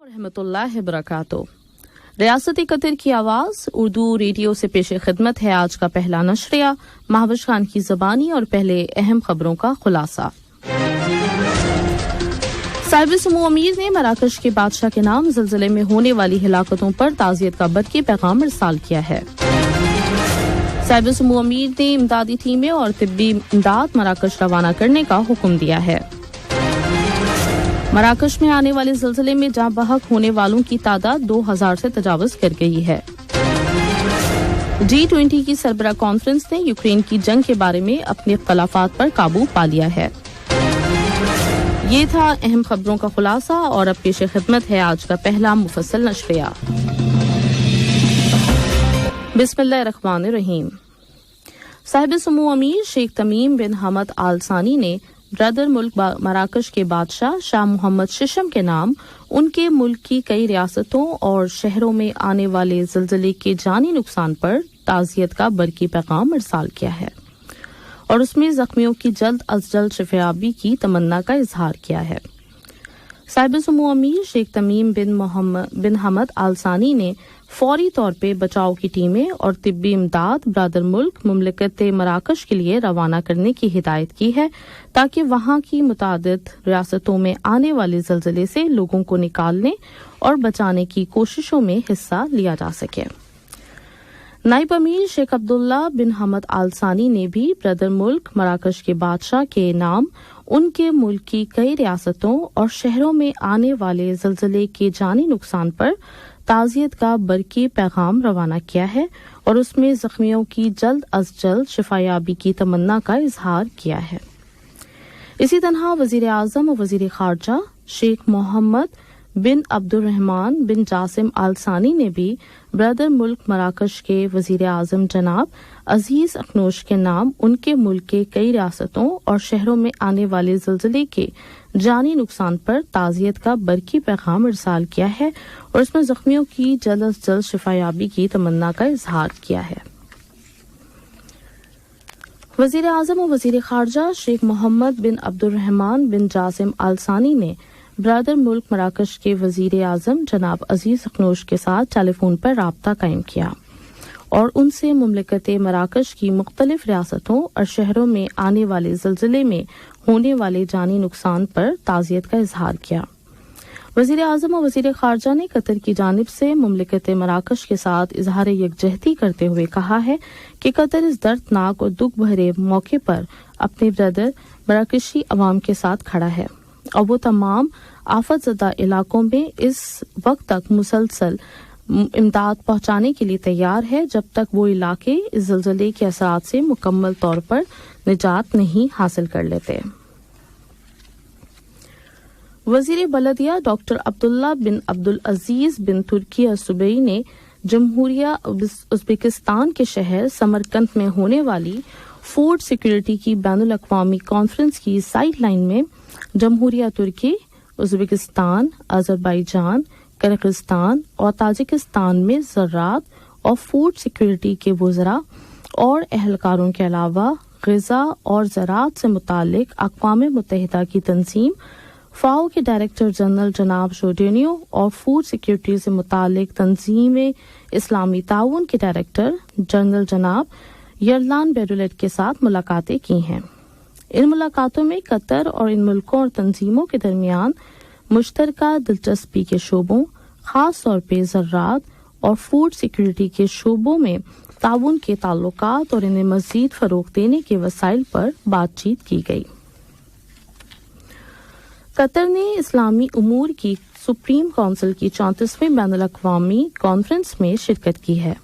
रहमतुल्लाहि वबरकातुहू। रियासती कतर की आवाज़ उर्दू रेडियो से पेश खिदमत है आज का पहला नशरिया महावश खान की ज़बानी और पहले अहम खबरों का खुलासा। साहिब समूह अमीर ने मराकश के बादशाह के नाम ज़िलज़िले में होने वाली हिलाकतों पर ताज़ियत का बरकी पैगाम इरसाल किया है। साहिब समूह अमीर ने इमदादी टीमें और तिब्बी इमदाद मराकश रवाना करने का हुक्म दिया है। मराकश में आने वाले ज़िलज़िले में जाँ बहक होने वालों की तादाद 2000 से तजावज़ कर गई है। G20 की सरबराह कॉन्फ्रेंस ने यूक्रेन की जंग के बारे में अपने इख्तलाफात पर काबू पा लिया है। ये था अहम खबरों का खुलासा और अब पेश खिदमत है आज का पहला मुफस्सल नशरिया। बिस्मिल्लाहिर्रहमानिर्रहीम। साहिब समूह अमीर शेख तमीम बिन हमद आल सानी ने ब्रदर मुल्क मराकश के बादशाह शाह मोहम्मद शिशम के नाम उनके मुल्क की कई रियासतों और शहरों में आने वाले ज़िलज़िले के जानी नुकसान पर ताज़ियत का बरकी पैगाम इरसाल किया है और उसमें ज़ख्मियों की जल्द अज जल्द शिफायाबी की तमन्ना का इजहार किया है। साहिब समूह अमीर शेख तमीम बिन हमद आल सानी ने फौरी तौर पे बचाव की टीमें और तिब्बी इमदाद ब्रदर मुल्क मुमलिकत मराकश के लिए रवाना करने की हिदायत की है ताकि वहां की मुतादिद रियासतों में आने वाले ज़िलज़िले से लोगों को निकालने और बचाने की कोशिशों में हिस्सा लिया जा सके। नाइब अमीर शेख अब्दुल्ला बिन हमद आल सानी ने भी ब्रदर मुल्क मराकश के बादशाह के नाम उनके मुल्क की कई रियासतों और शहरों में आने वाले ज़िलज़िले के जानी नुकसान पर ताज़ियत का बरकी पैगाम रवाना किया है और उसमें ज़ख्मियों की जल्द अज जल्द शिफायाबी की तमन्ना का इजहार किया है। इसी तरह वज़ीर आज़म और वज़ीर ख़ारजा शेख मोहम्मद बिन अब्दुर्रहमान बिन जासिम आल सानी ने भी ब्रदर मुल्क मराकश के वज़ीर आज़म जनाब अजीज अखनोश के नाम उनके मुल्क के कई रियासतों और शहरों में आने वाले ज़िलज़िले के जानी नुकसान पर ताज़ियत का बरकी पैगाम इरसाल किया है और इसमें ज़ख्मियों की जल्द अज जल्द शिफायाबी की तमन्ना का इजहार किया है। वज़ीर आज़म और वज़ीर ख़ारजा शेख मोहम्मद बिन अब्दुर्रहमान बिन जासिम आल सानी ने ब्रदर मुल्क मराकश के वज़ीर आज़म जनाब अजीज अखनोश के साथ टेलीफोन पर राब्ता कायम किया और उनसे मुमलिकत मराकश की मुख्तलिफ रियासतों और शहरों में आने वाले ज़िलज़िले में होने वाले जानी नुकसान पर ताज़ियत का इजहार किया। वज़ीर आज़म और वज़ीर ख़ारजा ने कतर की जानिब से मुमलिकत मराकश के साथ इजहार यकजहती करते हुए कहा है कि कतर इस दर्दनाक और दुख भरे मौके पर अपने ब्रदर मराकशी अवाम के साथ खड़ा है और वो तमाम आफत ज़दा इलाकों में इस वक्त तक मुसलसल इमदाद पहुंचाने के लिए तैयार है जब तक वो इलाके इस ज़िलज़िले के असरात से मुकम्मल तौर पर निजात नहीं हासिल कर लेते। वज़ीर बलदिया डॉक्टर अब्दुल्ला बिन अब्दुल अजीज बिन तुर्की असुबई ने जमहूरिया उज़्बेकिस्तान के शहर समरकंद में होने वाली फूड सिक्योरिटी की बैनुल अक़वामी कॉन्फ्रेंस की साइड लाइन में जमहूरिया तुर्की, उज़्बेकिस्तान, अज़रबैजान, किर्गिस्तान और ताजिकिस्तान में ज़राअत और फूड सिक्योरिटी के वज़रा और एहलकारों के अलावा ग़िज़ा और ज़राअत से मुताल्लिक़ अक़वाम मुत्तहिदा की तंजीम फाओ के डायरेक्टर जनरल जनाब जोडेनियो और फूड सिक्योरिटी से मुताल्लिक़ तंजीम इस्लामी ताउन के डायरेक्टर जनरल जनाब यरलान बेरुलेट के साथ मुलाकातें की हैं। इन मुलाकातों में कतर और इन मुल्कों और तंजीमों के दरमियान मुश्तरका दिलचस्पी के शोबों खास तौर पर ज़राअत और फूड सिक्योरिटी के शोबों में ताउन के ताल्लुकात और इन्हें मज़ीद फ़रोग़ देने के वसाइल पर बातचीत की गई। कतर ने इस्लामी उमूर की सुप्रीम काउंसिल की 34वीं बैनुल अक़वामी कॉन्फ्रेंस में शिरकत की है।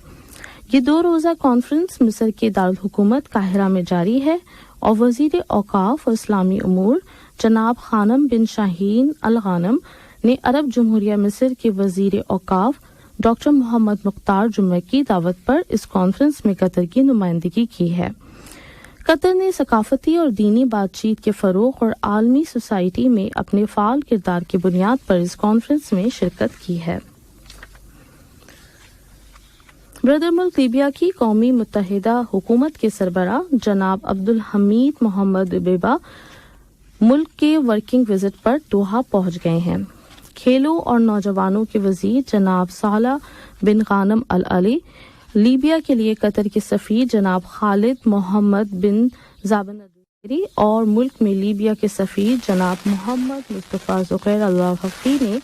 ये 2 रोज़ा कॉन्फ्रेंस मिस्र के दारुल हुकूमत काहिरा में जारी है और वज़ीर औक़ाफ़ और इस्लामी उमूर जनाब खानम बिन शाहीन अल गानम ने अरब जमहूरिया मिस्र के वज़ीर औक़ाफ़ डॉक्टर मोहम्मद मुख्तार जुम्मे की दावत पर इस कॉन्फ्रेंस में कतर की नुमाइंदगी की है। कतर ने सकाफती और दीनी बातचीत के फ़रोग़ और आलमी सोसाइटी में अपने फ़ाल किरदार की बुनियाद पर इस कॉन्फ्रेंस में शिरकत की है। ब्रदर मुल्क लीबिया की कौमी मुत्तहिदा हुकूमत के सरबराह जनाब अब्दुल हमीद मोहम्मद बेबा मुल्क के वर्किंग विजिट पर दोहा पहुंच गए हैं। کھیلوں اور نوجوانوں کے وزیر جناب صالح بن غانم العلی، لیبیا کے لیے قطر کے سفیر جناب خالد محمد بن زابن اور ملک میں لیبیا کے سفیر جناب محمد مصطفیٰ ذخیر الوفقی نے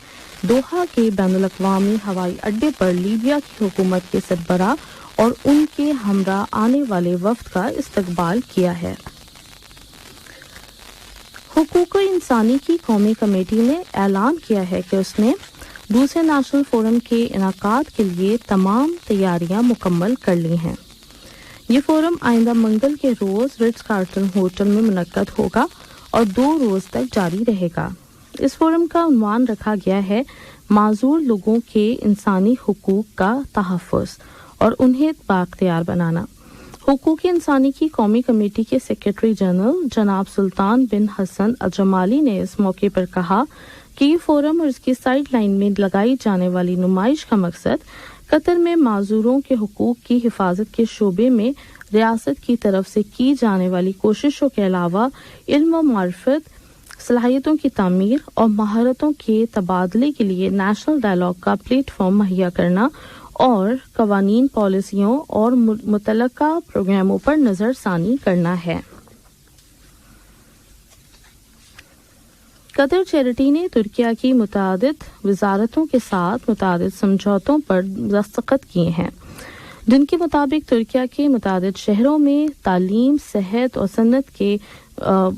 دوحہ کے بین الاقوامی ہوائی اڈے پر لیبیا کی حکومت کے سربراہ اور ان کے ہمراہ آنے والے وفد کا استقبال کیا ہے۔ حقوق انسانی کی قومی کمیٹی نے اعلان کیا ہے کہ اس نے دوسرے نیشنل فورم کے انعقاد کے لیے تمام تیاریاں مکمل کر لی ہیں۔ یہ فورم آئندہ منگل کے روز رٹز کارلٹن ہوٹل میں منعقد ہوگا اور 2 روز تک جاری رہے گا۔ اس فورم کا عنوان رکھا گیا ہے معذور لوگوں کے انسانی حقوق کا تحفظ اور انہیں بااختیار بنانا۔ حقوق انسانی کی قومی کمیٹی کے سیکریٹری جنرل جناب سلطان بن حسن الجمالی نے اس موقع پر کہا کہ یہ فورم اور اس کی سائیڈ لائن میں لگائی جانے والی نمائش کا مقصد قطر میں معذوروں کے حقوق کی حفاظت کے شعبے میں ریاست کی طرف سے کی جانے والی کوششوں کے علاوہ علم و معرفت، صلاحیتوں کی تعمیر اور مہارتوں کے تبادلے کے لیے نیشنل ڈائیلاگ کا پلیٹ فارم مہیا کرنا اور قوانین، پالیسیوں اور متعلقہ پروگراموں پر نظر ثانی کرنا ہے۔ قطر چیریٹی نے ترکیہ کی متعدد وزارتوں کے ساتھ متعدد سمجھوتوں پر دستخط کیے ہیں، جن کے مطابق ترکیہ کے متعدد شہروں میں تعلیم، صحت اور صنعت کے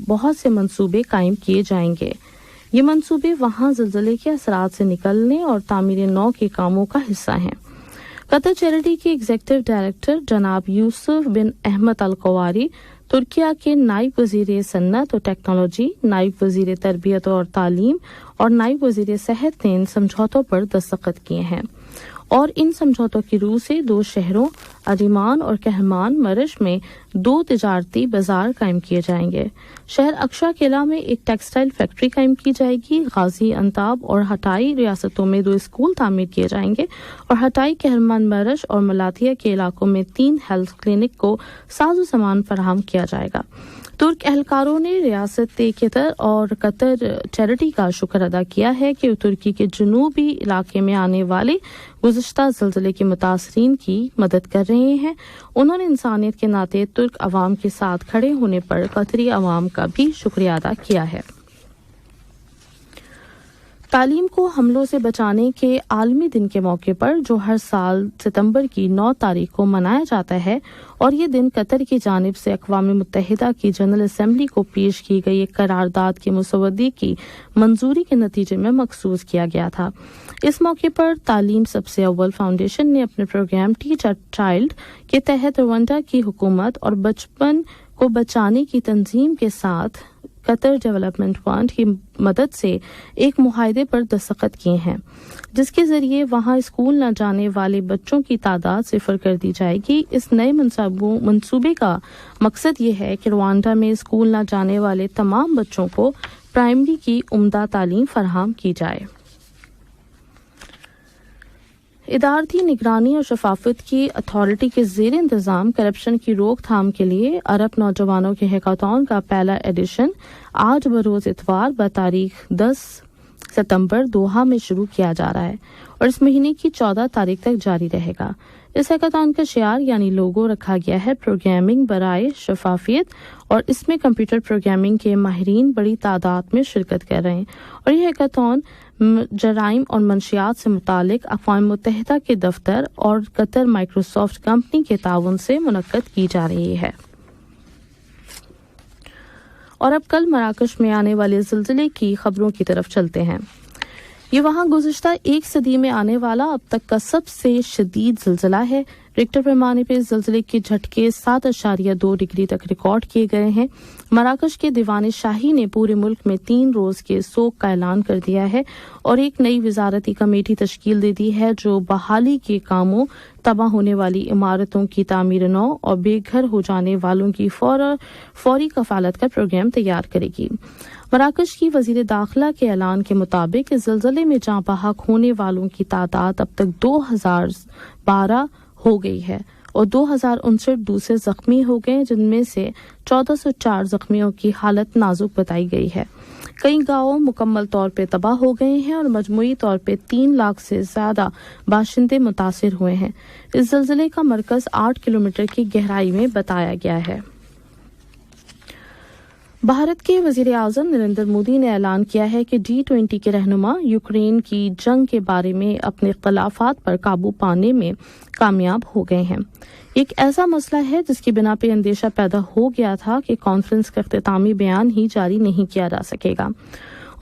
بہت سے منصوبے قائم کیے جائیں گے۔ یہ منصوبے وہاں زلزلے کے اثرات سے نکلنے اور تعمیر نو کے کاموں کا حصہ ہیں۔ قطر چیریٹی کے ایگزیکٹو ڈائریکٹر جناب یوسف بن احمد القواری، ترکیہ کے نائب وزیر صنعت و ٹیکنالوجی، نائب وزیر تربیت اور تعلیم اور نائب وزیر صحت نے ان سمجھوتوں پر دستخط کیے ہیں اور ان سمجھوتوں کی روح سے 2 شہروں اریمان اور کہمان مرش میں 2 تجارتی بازار قائم کیے جائیں گے۔ شہر اکشا قلعہ میں ایک ٹیکسٹائل فیکٹری قائم کی جائے گی۔ غازی انتاب اور ہٹائی ریاستوں میں 2 اسکول تعمیر کیے جائیں گے اور ہٹائی، کہمان مرش اور ملاتیا کے علاقوں میں 3 ہیلتھ کلینک کو ساز و سامان فراہم کیا جائے گا۔ ترک اہلکاروں نے ریاست قطر اور قطر چیریٹی کا شکر ادا کیا ہے کہ وہ ترکی کے جنوبی علاقے میں آنے والے گزشتہ زلزلے کے متاثرین کی مدد کر رہے ہیں۔ انہوں نے انسانیت کے ناطے ترک عوام کے ساتھ کھڑے ہونے پر قطری عوام کا بھی شکریہ ادا کیا ہے۔ تعلیم کو حملوں سے بچانے کے عالمی دن کے موقع پر، جو ہر سال ستمبر کی 9 تاریخ کو منایا جاتا ہے، اور یہ دن قطر کی جانب سے اقوام متحدہ کی جنرل اسمبلی کو پیش کی گئی ایک قرارداد کے مسودے کی منظوری کے نتیجے میں مخصوص کیا گیا تھا۔ اس موقع پر تعلیم سب سے اول فاؤنڈیشن نے اپنے پروگرام ٹیچ اے چائلڈ کے تحت روانڈا کی حکومت اور بچپن کو بچانے کی تنظیم کے ساتھ قطر ڈیولپمنٹ فنڈ کی مدد سے ایک معاہدے پر دستخط کیے ہیں، جس کے ذریعے وہاں اسکول نہ جانے والے بچوں کی تعداد 0 کر دی جائے گی۔ اس نئے منصوبے کا مقصد یہ ہے کہ روانڈا میں اسکول نہ جانے والے تمام بچوں کو پرائمری کی عمدہ تعلیم فراہم کی جائے۔ ادارتی نگرانی اور شفافیت کی اتھارٹی کے زیر انتظام کرپشن کی روک تھام کے لیے عرب نوجوانوں کے ہیکاتھون کا پہلا ایڈیشن آج بروز اتوار بتاریخ 10 ستمبر دوحہ میں شروع کیا جا رہا ہے اور اس مہینے کی 14 تاریخ تک جاری رہے گا۔ اس ہیکاتھون کا شعار یعنی لوگو رکھا گیا ہے پروگرامنگ برائے شفافیت، اور اس میں کمپیوٹر پروگرامنگ کے ماہرین بڑی تعداد میں شرکت کر رہے ہیں، اور یہ ہیکاتھون جرائم اور منشیات سے متعلق اقوام متحدہ کے دفتر اور قطر مائکروسافٹ کمپنی کے تعاون سے منعقد کی جا رہی ہے۔ اور اب کل مراکش میں آنے والے زلزلے کی خبروں کی طرف چلتے ہیں۔ یہ وہاں گزشتہ 1 صدی میں آنے والا اب تک کا سب سے شدید زلزلہ ہے۔ ریکٹر پیمانے پر زلزلے کے جھٹکے 7.2 ڈگری تک ریکارڈ کیے گئے ہیں۔ مراکش کے دیوان شاہی نے پورے ملک میں 3 روز کے سوگ کا اعلان کر دیا ہے اور ایک نئی وزارتی کمیٹی تشکیل دے دی ہے جو بحالی کے کاموں، تباہ ہونے والی عمارتوں کی تعمیر نو اور بے گھر ہو جانے والوں کی فوری کفالت کا پروگرام تیار کرے گی۔ مراکش کی وزیر داخلہ کے اعلان کے مطابق اس زلزلے میں جاں بحق ہونے والوں کی تعداد اب تک 2012 ہو گئی ہے اور 2059 دوسرے زخمی ہو گئے، جن میں سے 1404 زخمیوں کی حالت نازک بتائی گئی ہے۔ कई गांव मुकम्मल तौर पे तबाह हो गए हैं और मजमूई तौर पे 3 लाख से ज्यादा बाशिंदे मुतासिर हुए हैं। इस ज़लज़ले का मरकज़ 8 किलोमीटर की गहराई में बताया गया है। भारत के वज़ीर आज़म नरेंद्र मोदी ने ऐलान किया है कि G20 के रहनुमा यूक्रेन की जंग के बारे में अपने इख्तिलाफ़ात पर काबू पाने में कामयाब हो गए हैं। एक ऐसा मसला है जिसकी बिना पे अंदेशा पैदा हो गया था कि कॉन्फ्रेंस का इख्तितामी बयान ही जारी नहीं किया जा सकेगा।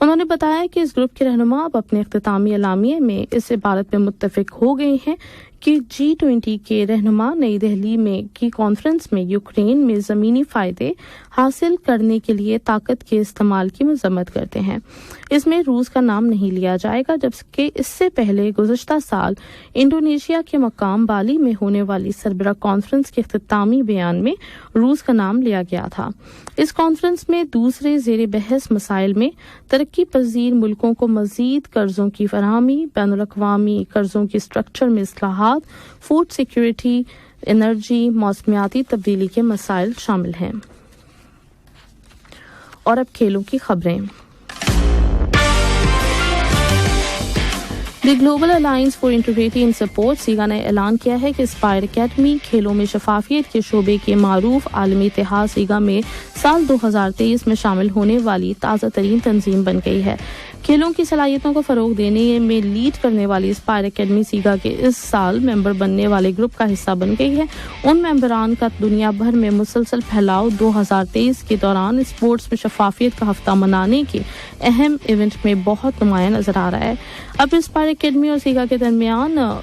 उन्होंने बताया कि इस ग्रुप के रहनुमा अब अपने इख्तितामी एलामिये में इस इबारत में मुत्तफिक हो गए हैं कि G20 के रहनुमा नई दिल्ली में की कॉन्फ्रेंस में यूक्रेन में ज़मीनी फ़ायदे हासिल करने के लिए ताकत के इस्तेमाल की मज़म्मत करते हैं। इसमें रूस का नाम नहीं लिया जाएगा, जबकि इससे पहले गुज़श्ता साल इंडोनेशिया के मकाम बाली में होने वाली सरबराह कॉन्फ्रेंस के इख्तितामी बयान में रूस का नाम लिया गया था। इस कॉन्फ्रेंस में दूसरे ज़ेर बहस मसाइल में तरक्की पजीर मुल्कों को मज़ीद कर्ज़ों की फराहमी, बैनुल-अक़वामी कर्ज़ों की स्ट्रक्चर में इस्लाहात, फूड सिक्योरिटी, एनर्जी, मौसमियाती तब्दीली के मसाइल शामिल हैं। और अब खेलों की खबरें। The global alliance for integrity in support सीगा ने ऐलान किया है कि इंस्पायर एकेडमी खेलों में शफाफियत के शोबे के मारूफ आलमी इतिहाद सीगा में साल 2023 में शामिल होने वाली ताज़ा तरीन तंजीम बन गई है। खेलों की सलाहियतों को फ़रोग देने में लीड करने वाली इंस्पायर एकेडमी सीगा के इस साल मेंबर बनने वाले ग्रुप का हिस्सा बन गई है। उन मेंबरान का दुनिया भर में मुसलसल फैलाव 2023 के दौरान स्पोर्ट्स में शफाफियत का हफ्ता मनाने के अहम इवेंट में बहुत नुमाया नजर आ रहा है। अब इंस्पायर एकेडमी और सीगा के दरमियान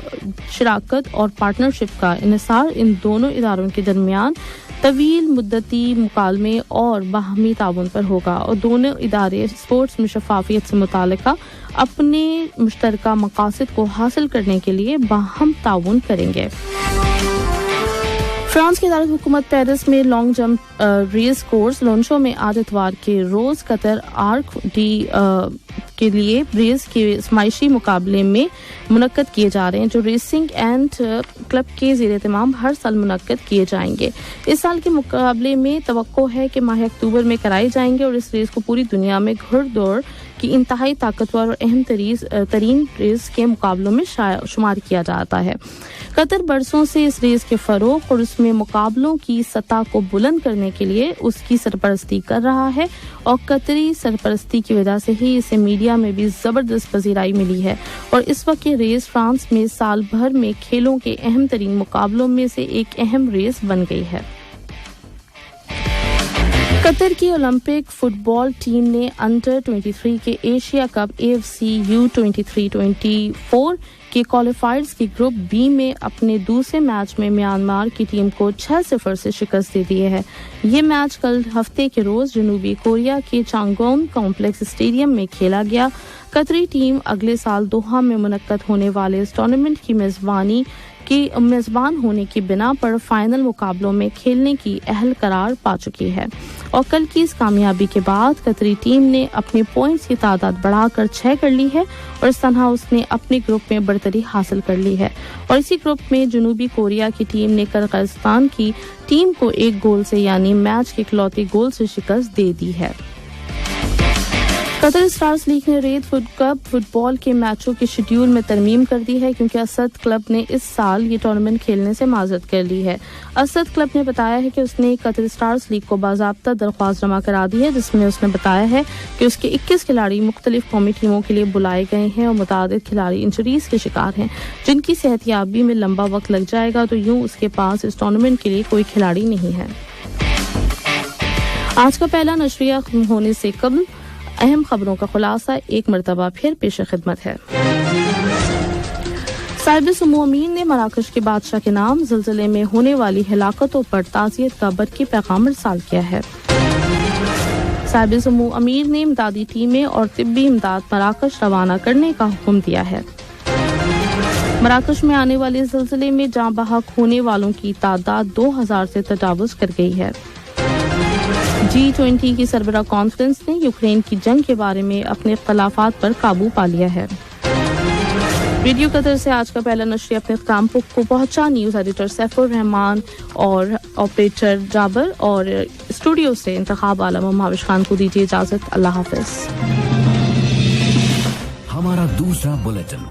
शराकत और पार्टनरशिप का इन्हिसार इन दोनों इदारों के दरमियान तवील मुद्दती मुकालमे और बाहमी ताउन पर होगा और दोनों इदारे स्पोर्ट्स में शफाफियत से मुतालिका अपने मुश्तरका मकासद को हासिल करने के लिए बाहम ताउन करेंगे। फ्रांस की दारुल हुकूमत पेरिस में लॉन्ग जंप रेस कोर्स लॉन्चो में आज इतवार के रोज कतर आर्क डी के लिए रेस के समाइशी मुकाबले में मुनक्कद किए जा रहे हैं, जो रेसिंग एंड क्लब के ज़ेर एहतमाम हर साल मुनक्कद किए जाएंगे। इस साल के मुकाबले में तवक्को है कि माह अक्टूबर में कराए जाएंगे और इस रेस को पूरी दुनिया में घुड़दौड़ की इंतहाई ताकतवर और अहम तरीन रेस के मुकाबलों में शुमार किया जाता है। कतर बरसों से इस रेस के फ़रोग़ और उसमें मुकाबलों की सतह को बुलंद करने के लिए उसकी सरपरस्ती कर रहा है और कतरी सरपरस्ती की वजह से ही इसे मीडिया में भी ज़बरदस्त पजीराई मिली है और इस वक्त ये रेस फ्रांस में साल भर में खेलों के अहम तरीन मुकाबलों में से एक अहम रेस बन गई है। कतर की ओलंपिक फुटबॉल टीम ने अंडर 23 के एशिया कप AFC U23-24 के क्वालिफायर्स के ग्रुप बी में अपने दूसरे मैच में म्यांमार की टीम को 6-0 से शिकस्त दे दी है। ये मैच कल हफ्ते के रोज जनूबी कोरिया के चांगोन कॉम्प्लेक्स स्टेडियम में खेला गया। कतरी टीम अगले साल दोहा में मुनक्कद होने वाले इस टूर्नामेंट की मेजबान होने की बिना पर फाइनल मुकाबलों में खेलने की अहल करार पा चुकी है और कल की इस कामयाबी के बाद कतरी टीम ने अपने पॉइंट्स की तादाद बढ़ाकर 6 कर ली है और इस तरह उसने अपने ग्रुप में बढ़तरी हासिल कर ली है और इसी ग्रुप में जनूबी कोरिया की टीम ने किर्गिस्तान की टीम को 1 गोल से यानी मैच के इकलौते गोल से शिकस्त दे दी है। कतर स्टार्स लीग ने रेड कप फुटबॉल के मैचों के शेड्यूल में तरमीम कर दी है क्योंकि असद क्लब ने इस साल ये टूर्नामेंट खेलने से माजरत कर ली है। असद क्लब ने बताया है कि उसने कतर स्टार्स लीग को बाज़ाब्ता दरख्वास्त जमा करा दी है, जिसमें उसने बताया है कि उसके 21 खिलाड़ी मुख्तलिफ कौमी टीमों के लिए बुलाए गए हैं और मुतादिद खिलाड़ी इंजरीज के शिकार हैं जिनकी सेहतियाबी में लंबा वक्त लग जाएगा, तो यूं उसके पास इस टूर्नामेंट के लिए कोई खिलाड़ी नहीं है। आज का पहला नशरिया होने से कबल अहम खबरों का खुलासा एक मरतबा फिर पेश खिदमत है। साहिब समूह अमीर ने मराकश के बादशाह के नाम ज़लज़ले में होने वाली हिलाकतों पर ताज़ियत का बरकी पैगाम इरसाल किया है। साहिब समूह अमीर ने इमदादी टीमें और तिब्बी इमदाद मराकश रवाना करने का हुक्म दिया है। मराकश में आने वाले ज़लज़ले में जाँ बहक होने वालों की तादाद 2000 से तजावुज़ कर गई है। G20 की सरबराह कॉन्फ्रेंस ने यूक्रेन की जंग के बारे में अपने इख्तिलाफात पर काबू पा लिया है। रेडियो कतर से आज का पहला नशरी अपने इख्तिताम को पहुंचा। न्यूज़ एडिटर सैफुर रहमान और ऑपरेटर जाबर और اسٹوڈیو سے انتخاب عالم و مہاوش خان کو دیجیے اجازت. اللہ حافظ. ہمارا دوسرا بلیٹن